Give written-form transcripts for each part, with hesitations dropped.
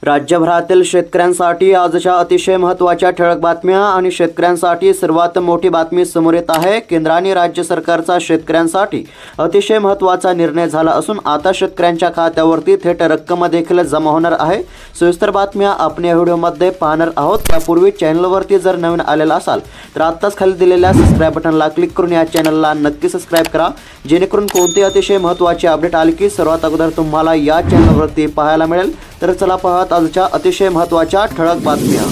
राज्यभरातील शेतकऱ्यांसाठी आजच्या अतिशय महत्त्वाच्या ठळक बातम्या आणि शेतकऱ्यांसाठी सर्वात मोठी बातमी समोर येत आहे। केंद्र आणि राज्य सरकारचा शेतकऱ्यांसाठी अतिशय महत्त्वाचा निर्णय झाला असून आता शेतकऱ्यांच्या खात्यावरती थेट रक्कम देखील जमा होणार आहे। सविस्तर बातम्या आपण या व्हिडिओमध्ये पाहणार आहोत। त्यापूर्वी चॅनलवरती जर नवीन आलेला असाल तर आत्ताच खाली दिलेल्या सबस्क्राइब बटनला क्लिक करून या चॅनलला नक्की सबस्क्राइब करा, जेणेकरून कोणते अतिशय महत्त्वाचे अपडेट आले की सर्वात अगोदर तुम्हाला या चॅनलवरती पाहायला मिळेल। तर चला पाहत आजच्या अतिशय महत्त्वाच्या ठळक बातम्या।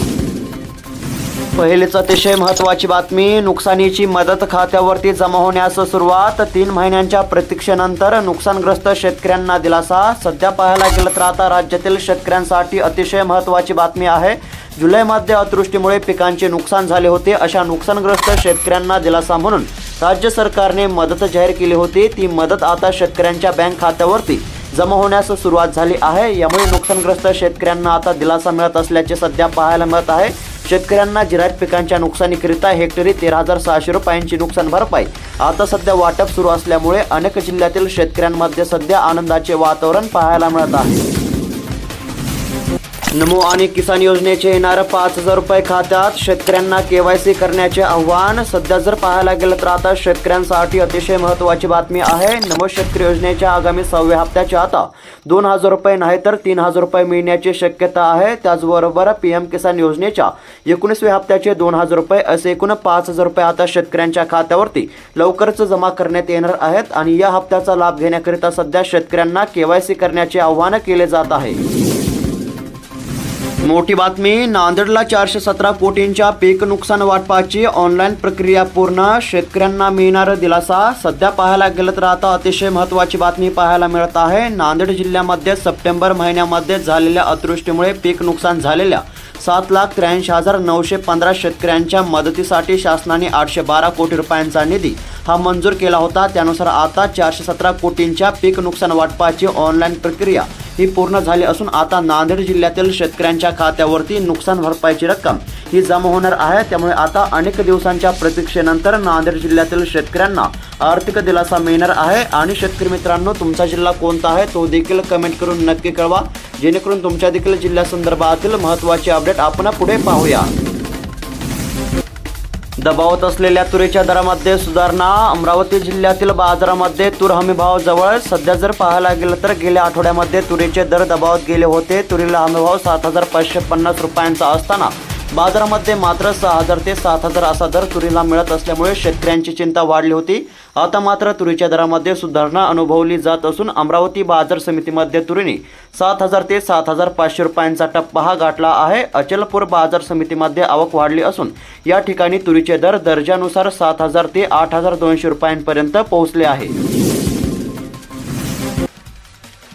पहिलीच अतिशय महत्त्वाची बातमी, नुकसानीची मदत खात्यावरती जमा होण्यास सुरुवात। 3 महिन्यांच्या प्रतीक्षेनंतर नुकसानग्रस्त शेतकऱ्यांना दिलासा। सध्या पाहायला गेलं तर आता राज्यातील शेतकऱ्यांसाठी अतिशय महत्त्वाची बातमी आहे। जुलैमध्ये अतिवृष्टीमुळे पिकांचे नुकसान झाले होते। अशा नुकसानग्रस्त शेतकऱ्यांना दिलासा म्हणून राज्य सरकारने मदत जाहीर केली होती। ती मदत आता शेतकऱ्यांच्या बँक खात्यावरती जमा होण्यास सुरुवात झाली आहे। यामुळे नुकसानग्रस्त शेतकऱ्यांना आता दिलासा मिळत असल्याचे सध्या पाहायला मिळत आहे। शेतकऱ्यांना जिरायत पिकांच्या नुकसानीकरिता हेक्टरी 13,600 रुपयांची नुकसान भरपाई आता सध्या वाटप सुरू असल्यामुळे अनेक जिल्ह्यातील शेतकऱ्यांमध्ये सध्या आनंदाचे वातावरण पाहायला मिळत आहे। नमो आणि किसान योजनेचे येणार 5,000 रुपये खात्यात, शेतकऱ्यांना KYC करण्याचे आव्हान। सध्या जर पाहायला गेलं तर आता शेतकऱ्यांसाठी अतिशय महत्त्वाची बातमी आहे। नमो शेतकरी योजनेच्या आगामी 6व्या हप्त्याचे आता 2,000 रुपये नाही तर 3,000 रुपये मिळण्याची शक्यता आहे। त्याचबरोबर PM किसान योजनेच्या 19व्या हप्त्याचे 2,000 रुपये असे एकूण 5,000 रुपये आता शेतकऱ्यांच्या खात्यावरती लवकरच जमा करण्यात येणार आहेत आणि या हप्त्याचा लाभ घेण्याकरिता सध्या शेतकऱ्यांना KYC करण्याचे आव्हान केले जात आहे। मोठी बातमी, नांदेडला 417 कोटींच्या पीक नुकसान वाटपाची ऑनलाईन प्रक्रिया पूर्ण, शेतकऱ्यांना मिळणार दिलासा। सध्या पाहायला गेलं तर आता अतिशय महत्त्वाची बातमी पाहायला मिळत आहे। नांदेड जिल्ह्यामध्ये सप्टेंबर महिन्यामध्ये झालेल्या अतिवृष्टीमुळे पीक नुकसान झालेल्या 7,83,915 शेतकऱ्यांच्या मदतीसाठी शासनाने 812 कोटी रुपयांचा निधी हा मंजूर केला होता। त्यानुसार आता 417 कोटींच्या पीक नुकसान वाटपाची ऑनलाईन प्रक्रिया ही पूर्ण झाली असून आता नांदेड जिल्ह्यातील शेतकऱ्यांच्या खात्यावरती नुकसान भरपाईची रक्कम ही जमा होणार आहे। त्यामुळे आता अनेक दिवसांच्या प्रतीक्षेनंतर नांदेड जिल्ह्यातील शेतकऱ्यांना आर्थिक दिलासा मिळणार आहे। आणि शेतकरी मित्रांनो, तुमचा जिल्हा कोणता आहे तो देखील कमेंट करून नक्की कळवा, जेणेकरून तुमच्या देखील जिल्ह्यासंदर्भातील महत्त्वाचे अपडेट आपण पुढे पाहूया। दबावत असलेल्या तुरीच्या दरामध्ये सुधारणा, अमरावती जिल्ह्यातील बाजारामध्ये तूर हमीभाव जवळ। सध्या जर पाहायला गेलं तर गेल्या आठवड्यामध्ये तुरीचे दर दबावत गेले होते। तुरीला हमीभाव 7,550 रुपयांचा असताना बाजारामध्ये मात्र 6,000 ते 7,000 असा दर तुरीला मिळत असल्यामुळे शेतकऱ्यांची चिंता वाढली होती। आता मात्र तुरीच्या दरामध्ये सुधारणा अनुभवली जात असून अमरावती बाजार समितीमध्ये तुरीने 7,000 ते 7,500 रुपयांचा टप्पा हा गाठला आहे। अचलपूर बाजार समितीमध्ये आवक वाढली असून या ठिकाणी तुरीचे दर दर्जानुसार 7,000 ते 8,200 रुपयांपर्यंत पोहोचले आहे।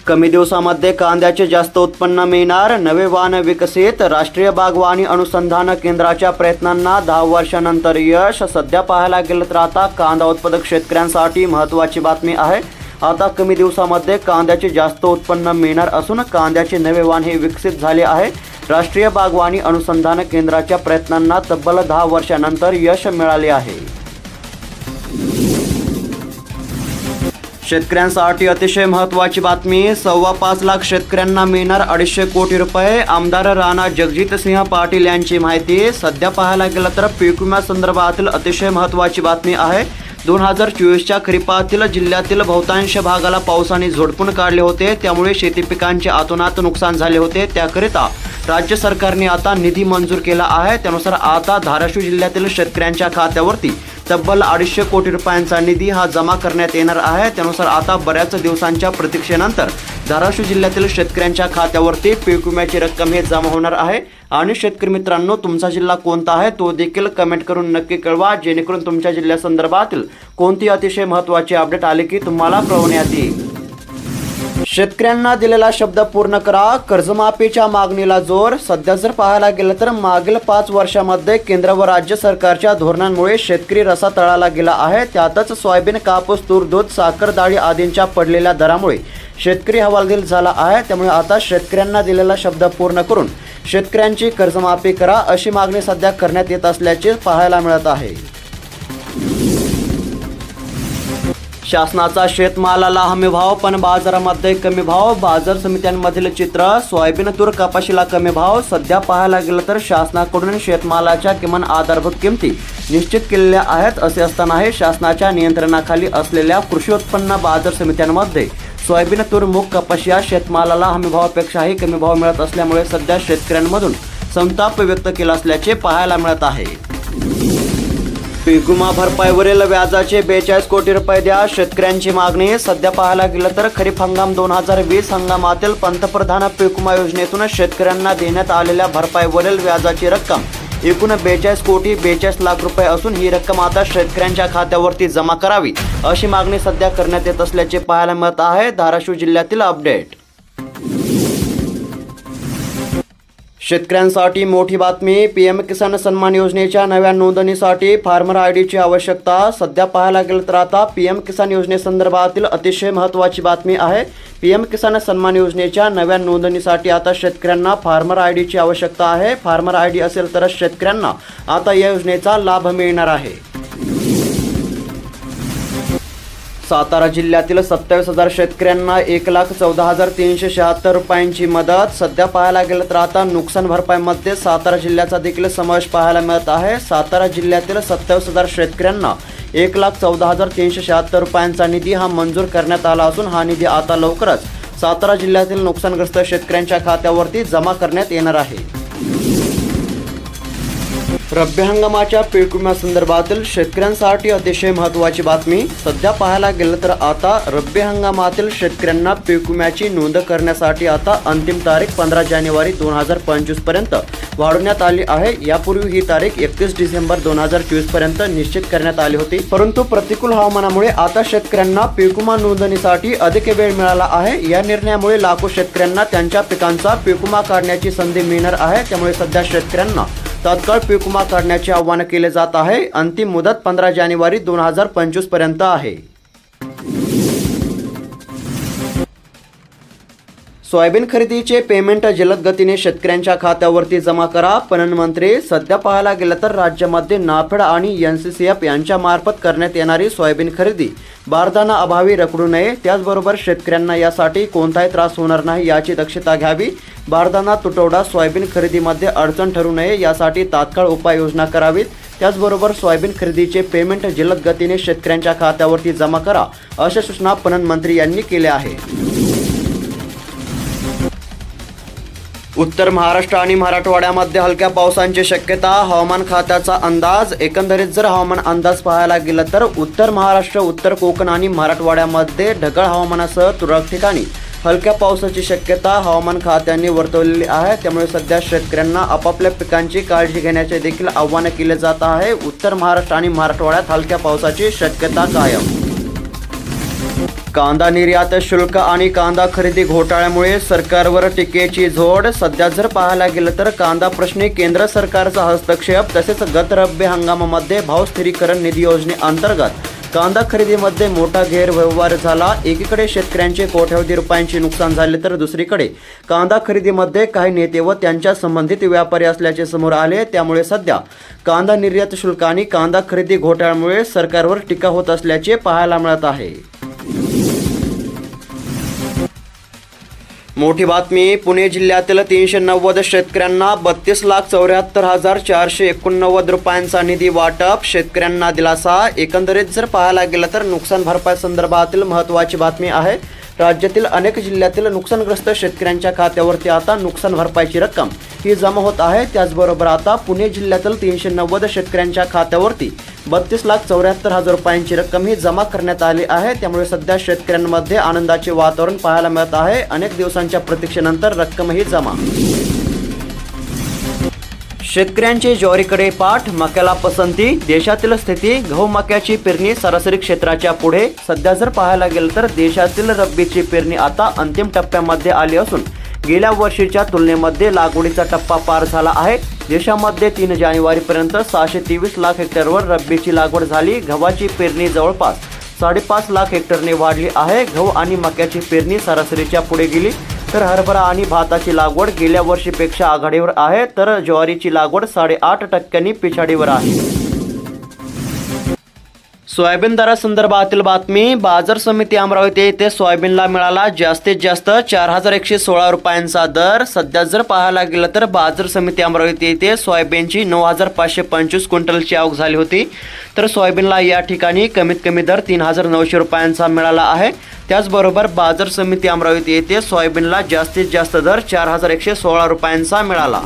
कमी दिवसामध्ये कांद्याचे जास्त उत्पन्न मिळणार, नवे वाण विकसित, राष्ट्रीय बागवानी अनुसंधान केंद्राच्या प्रयत्नांना 10 वर्षांनंतर यश। सध्या पाहायला गेलं तर आता कांदा उत्पादक शेतकऱ्यांसाठी महत्त्वाची बातमी आहे। आता कमी दिवसामध्ये कांद्याचे जास्त उत्पन्न मिळणार असून कांद्याचे नवे वाण हे विकसित झाले आहे। राष्ट्रीय बागवानी अनुसंधान केंद्राच्या प्रयत्नांना तब्बल 10 वर्षांनंतर यश मिळाले आहे। शेतकऱ्यांसाठी अतिशय महत्त्वाची बातमी, 5.25 लाख शेतकऱ्यांना मिळणार 250 कोटी रुपये। आमदार राणा जगजितसिंह पाटील यांची माहिती। सध्या पाहायला गेलं तर पीक विम्यासंदर्भातील अतिशय महत्त्वाची बातमी आहे। 2024च्या खरीपातील जिल्ह्यातील बहुतांश भागाला पावसाने झोडपून काढले होते, त्यामुळे शेती पिकांचे अतोनात नुकसान झाले होते। त्याकरिता राज्य सरकारने आता निधी मंजूर केला आहे। त्यानुसार आता धाराशिव जिल्ह्यातील शेतकऱ्यांच्या खात्यावरती तब्बल 250 कोटी रुपयांचा निधी हा जमा करण्यात येणार आहे। त्यानुसार आता बऱ्याच दिवसांच्या प्रतीक्षेनंतर धाराशिव जिल्ह्यातील शेतकऱ्यांच्या खात्यावरती पीक विम्याची रक्कम हे जमा होणार आहे। आणि शेतकरी मित्रांनो, तुमचा जिल्हा कोणता आहे तो देखील कमेंट करून नक्की कळवा, जेणेकरून तुमच्या जिल्ह्यासंदर्भातील कोणती अतिशय महत्त्वाची अपडेट आले की तुम्हाला कळवण्यात येईल। शेतकऱ्यांना दिलेला शब्द पूर्ण करा, कर्जमाफीच्या मागणीला जोर। सध्या जर पाहायला गेलं तर मागील 5 वर्षांमध्ये केंद्र व राज्य सरकारच्या धोरणांमुळे शेतकरी रसातळाला गेला आहे। त्यातच सोयाबीन, कापूस, तूर, दूध, साखर, डाळी आदींच्या पडलेल्या दरामुळे शेतकरी हवालदिल झाला आहे। त्यामुळे आता शेतकऱ्यांना दिलेला शब्द पूर्ण करून शेतकऱ्यांची कर्जमाफी करा अशी मागणी सध्या करण्यात येत असल्याचे पाहायला मिळत आहे। शासनाचा शेतमालाला हमीभाव पण बाजारामध्ये कमी भाव. बाजार समित्यांमधील चित्र. सोयाबीन, तूर, कपाशीला कमी भाव. सध्या पाहायला गेलं तर शासनाकडून शेतमालाच्या किमान आधारभूत किमती निश्चित केलेल्या आहेत. असे असतानाही शासनाच्या नियंत्रणाखाली असलेल्या कृषी उत्पन्न बाजार समित्यांमध्ये सोयाबीन, तूर, मूग, कपाशी या शेतमालाला हमीभावापेक्षाही कमी भाव मिळत असल्यामुळे सध्या शेतकऱ्यांमधून संताप व्यक्त केला असल्याचे पाहायला मिळत आहे. पीक विमा भरपाईवरील व्याजाचे 42 कोटी रुपये द्या, शेतकऱ्यांची मागणी. सध्या पाहायला गेलं तर खरीप हंगाम 2020 हंगामातील पंतप्रधान पीक विमा योजनेतून शेतकऱ्यांना देण्यात आलेल्या भरपाईवरील व्याजाची रक्कम एकूण 42 कोटी 42 लाख रुपये असून ही रक्कम आता शेतकऱ्यांच्या खात्यावरती जमा करावी अशी मागणी सध्या करण्यात येत असल्याचे पाहायला मिळत आहे. धाराशिव जिल्ह्यातील अपडेट. शेतकऱ्यांसाठी मोठी बातमी. पीएम किसान सन्मान योजनेच्या नव्या नोंदणीसाठी फार्मर आयडीची आवश्यकता. सध्या पाहायला गेलं तर आता पीएम किसान योजनेसंदर्भातील अतिशय महत्त्वाची बातमी आहे. पीएम किसान सन्मान योजनेच्या नव्या नोंदणीसाठी आता शेतकऱ्यांना फार्मर आयडीची आवश्यकता आहे. फार्मर आयडी असेल तरच शेतकऱ्यांना आता या योजनेचा लाभ मिळणार आहे. सातारा जिल्ह्यातील 27,000 शेतकऱ्यांना 1,14,376 रुपयांची मदत. सध्या पाहायला गेलं तर आता नुकसान भरपाईमध्ये सातारा जिल्ह्याचा देखील समावेश पाहायला मिळत आहे. सातारा जिल्ह्यातील 27,000 शेतकऱ्यांना 1,14,376 रुपयांचा निधी हा मंजूर करण्यात आला असून हा निधी आता लवकरच सातारा जिल्ह्यातील नुकसानग्रस्त शेतकऱ्यांच्या खात्यावरती जमा करण्यात येणार आहे. रब्बी हंगामाच्या पीक विम्यासंदर्भातील शेतकऱ्यांसाठी अतिशय महत्त्वाची बातमी. सध्या पाहायला गेलं तर आता रब्बी हंगामातील शेतकऱ्यांना पीक विम्याची नोंद करण्यासाठी आता अंतिम तारीख 15 जानेवारी 2025 पर्यंत वाढवण्यात आली आहे. यापूर्वी ही तारीख 31 डिसेंबर 2024 पर्यंत निश्चित करण्यात आली होती. परंतु प्रतिकूल हवामानामुळे आता शेतकऱ्यांना पीक विमा नोंदणीसाठी अधिक वेळ मिळाला आहे. या निर्णयामुळे लाखो शेतकऱ्यांना त्यांच्या पिकांचा पीक विमा काढण्याची संधी मिळणार आहे. त्यामुळे सध्या शेतकऱ्यांना तात्काळ पीक विमा काढण्याचे आवाहन केले जात आहे. अंतिम मुदत 15 जानेवारी 2025 पर्यंत आहे. सोयाबीन खरेदीचे पेमेंट जलद गतीने शेतकऱ्यांच्या खात्यावरती जमा करा. पणन मंत्री. सध्या पाहायला गेलं तर राज्यामध्ये नाफेड आणि NCCF यांच्या मार्फत करण्यात येणारी सोयाबीन खरेदी बारदाना अभावी रखडू नये. त्याचबरोबर शेतकऱ्यांना यासाठी कोणताही त्रास होणार नाही याची दक्षता घ्यावी. बारदाना तुटवडा सोयाबीन खरेदीमध्ये अडचण ठरू नये यासाठी तात्काळ उपाययोजना करावीत. त्याचबरोबर सोयाबीन खरेदीचे पेमेंट जलद गतीने शेतकऱ्यांच्या खात्यावरती जमा करा अशा सूचना पणन मंत्री यांनी केल्या आहेत. उत्तर महाराष्ट्र आणि मराठवाड्यामध्ये हलक्या पावसाची शक्यता. हवामान खात्याचा अंदाज. एकंदरीत जर हवामान अंदाज पाहायला गेला तर उत्तर महाराष्ट्र, उत्तर कोकण आणि मराठवाड्यामध्ये ढगाळ हवामानासह तुरळक ठिकाणी हलक्या पावसाची शक्यता हवामान खात्याने वर्तवलेली आहे. त्यामुळे सध्या शेतकऱ्यांना आपापल्या पिकांची काळजी घेण्याचे देखील आवाहन केले जात आहे. उत्तर महाराष्ट्र आणि मराठवाड्यात हलक्या पावसाची शक्यता कायम. कांदा निर्यात शुल्क आणि कांदा खरेदी घोटाळ्यामुळे सरकारवर टीकेची झोड. सध्या जर पाहायला गेलं तर कांदा प्रश्नी केंद्र सरकारचा हस्तक्षेप तसेच गत रब्बी हंगामामध्ये भाव स्थिरीकरण निधी योजनेअंतर्गत कांदा खरेदीमध्ये मोठा गैरव्यवहार झाला. एकीकडे शेतकऱ्यांचे कोट्यवधी रुपयांचे नुकसान झाले तर दुसरीकडे कांदा खरेदीमध्ये काही नेते व त्यांच्या संबंधित व्यापारी असल्याचे समोर आले. त्यामुळे सध्या कांदा निर्यात शुल्क आणि कांदा खरेदी घोटाळ्यामुळे सरकारवर टीका होत असल्याचे पाहायला मिळत आहे. मोठी बातमी. पुणे जिल्ह्यातील 390 शेतकऱ्यांना 32,74,489 रुपयांचा निधी वाटप. शेतकऱ्यांना दिलासा. एकंदरीत जर पाहायला गेलं तर नुकसान भरपाई संदर्भातील महत्त्वाची बातमी आहे. राज्यातील अनेक जिल्ह्यातील नुकसानग्रस्त शेतकऱ्यांच्या खात्यावरती आता नुकसान भरपाईची रक्कम ही जमा होत आहे. त्याचबरोबर आता पुणे जिल्ह्यातील 390 शेतकऱ्यांच्या खात्यावरती 32,74,000 रुपयांची रक्कम ही जमा करण्यात आली आहे. त्यामुळे सध्या शेतकऱ्यांमध्ये आनंदाचे वातावरण पाहायला मिळत आहे. अनेक दिवसांच्या प्रतीक्षेनंतर रक्कमही जमा. शेतकऱ्यांचे ज्वारीकडे पाठ. मक्याला पसंती. देशातील स्थिती. गहू मक्याची पेरणी सरासरी क्षेत्राच्या पुढे. सध्या जर पाहायला गेलं तर देशातील रब्बीची पेरणी आता अंतिम टप्प्यामध्ये आली असून गेल्या वर्षीच्या तुलनेमध्ये लागवडीचा टप्पा पार झाला आहे. देशामध्ये 3 जानेवारीपर्यंत 623 लाख हेक्टरवर रब्बीची लागवड झाली. गव्हाची पेरणी जवळपास 5.5 लाख हेक्टरने वाढली आहे. गहू आणि मक्याची पेरणी सरासरीच्या पुढे गेली तर हरभरा आणि भाताची लागवड गेल्या वर्षीपेक्षा आघाडीवर आहे तर ज्वारीची लागवड 8.5% पिछाडीवर आहे. सोयाबीन दरासंदर्भातील बातमी. बाजार समिती अमरावती येथे सोयाबीनला मिळाला जास्तीत जास्त 4116 रुपयांचा दर. सध्या जर पाहायला गेलं तर बाजार समिती अमरावती येथे सोयाबीनची 9525 क्विंटलची आवक झाली होती. तर सोयाबीनला या ठिकाणी कमीत कमी दर 3900 रुपयांचा मिळाला आहे. त्याचबरोबर बाजार समिती अमरावती येथे सोयाबीनला जास्तीत जास्त दर 4116 रुपयांचा मिळाला.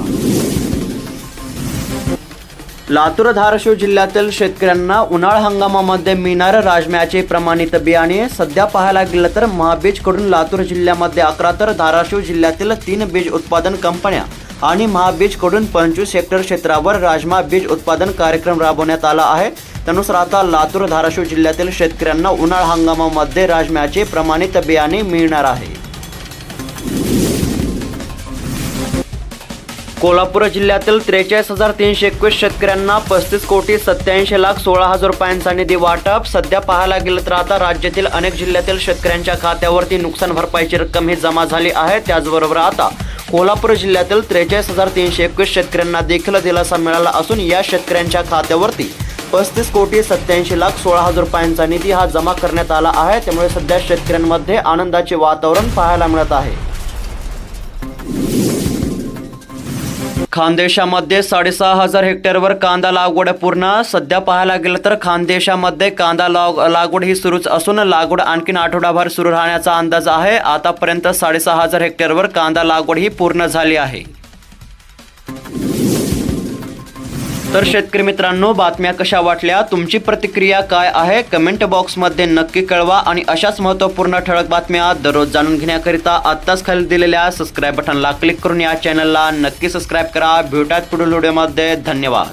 लातूर धाराशिव जिल्ह्यातील शेतकऱ्यांना उन्हाळा हंगामामध्ये मिळणार राजम्याचे प्रमाणित बियाणे. सध्या पाहायला गेलं तर महाबीजकडून लातूर जिल्ह्यामध्ये 11 तर धाराशिव जिल्ह्यातील 3 बीज उत्पादन कंपन्या आणि महाबीजकडून 25 हेक्टर क्षेत्रावर राजमा बीज उत्पादन कार्यक्रम राबवण्यात आला आहे. त्यानुसार आता लातूर धाराशिव जिल्ह्यातील शेतकऱ्यांना उन्हाळा हंगामामध्ये राजम्याचे प्रमाणित बियाणे मिळणार आहे. कोल्हापूर जिल्ह्यातील 43,321 शेतकऱ्यांना 35,87,16,00,000 रुपयांचा निधी वाटप. सध्या पाहायला गेलं तर आता राज्यातील अनेक जिल्ह्यातील शेतकऱ्यांच्या खात्यावरती नुकसान भरपाईची रक्कम ही जमा झाली आहे. त्याचबरोबर आता कोल्हापूर जिल्ह्यातील 43,321 शेतकऱ्यांना देखील दिलासा मिळाला असून या शेतकऱ्यांच्या खात्यावरती 35,87,16,00,000 रुपयांचा निधी हा जमा करण्यात आला आहे. त्यामुळे सध्या शेतकऱ्यांमध्ये आनंदाचे वातावरण पाहायला मिळत आहे. खानदेशामध्ये 6,500 हेक्टरवर कांदा लागवड पूर्ण. सध्या पाहायला गेलं तर खानदेशामध्ये कांदा लागवड ही सुरूच असून लागवड आणखीन आठवडाभर सुरू राहण्याचा अंदाज आहे. आतापर्यंत 6,500 हेक्टरवर कांदा लागवड ही पूर्ण झाली आहे. तर शेतकरी मित्रांनो, बातम्या कशा वाटल्या, तुमची प्रतिक्रिया काय आहे, कमेंट बॉक्समध्ये नक्की कळवा. आणि अशाच महत्त्वपूर्ण ठळक बातम्या दररोज जाणून घेण्याकरिता आत्ताच खाली दिलेल्या सबस्क्राईब बटनला क्लिक करून या चॅनलला नक्की सबस्क्राईब करा. भेटूयात पुढील व्हिडिओमध्ये. धन्यवाद.